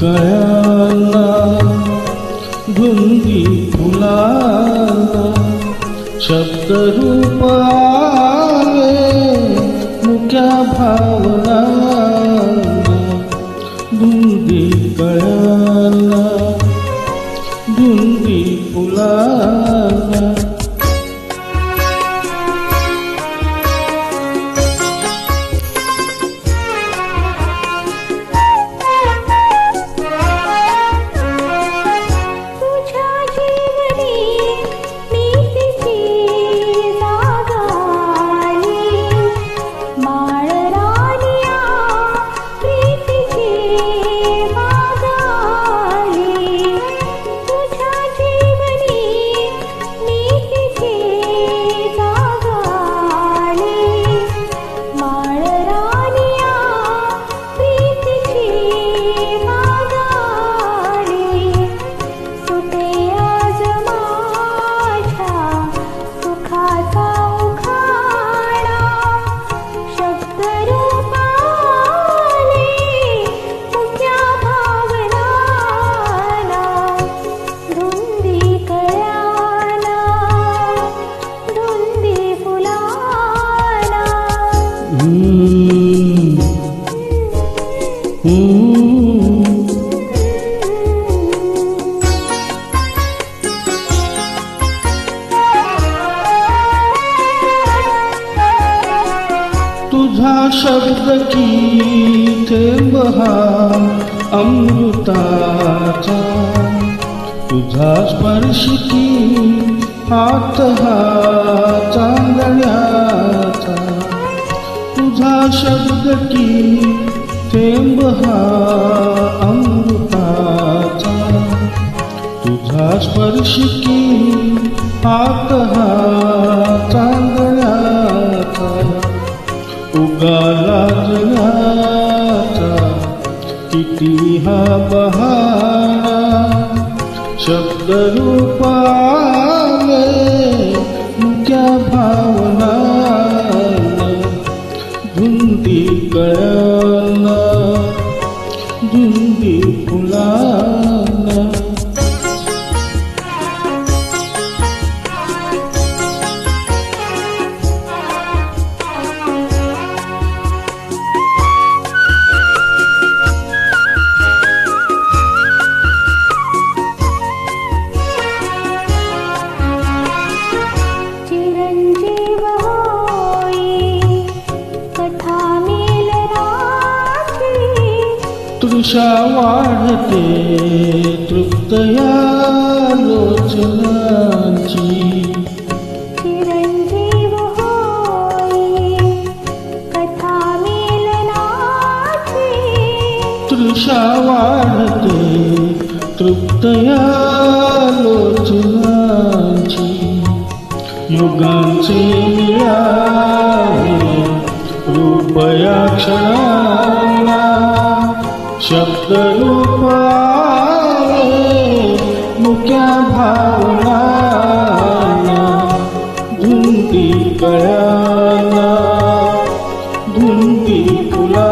कळाला धुंदी फुलाला शब्द रूप आले मुक्या भावना धुंदी कळाला धुंदी फुलाला तुझा शब्द की थेंब हा अमृताचा तुझा स्पर्श की हात हा चांदण्याचा तुझा शब्द की थेंब हा अमृताचा तुझा स्पर्श की हात हा चांदण्याचा उगाला जगाचा किती हा बहारा शब्द रूपाले मुक्या भावना धुंदी कळाला धुंदी फुलाला तृषा वाढते तृप्तया लोचनाची चिरंजीव होई कथा मिलनाची तृषा वाढते तृप्तया लोचनाची युगांचे मिळाले रूपया क्षणाला शब्द रूपाले मुक्या भावना धुंदी कळाला धुंदी फुला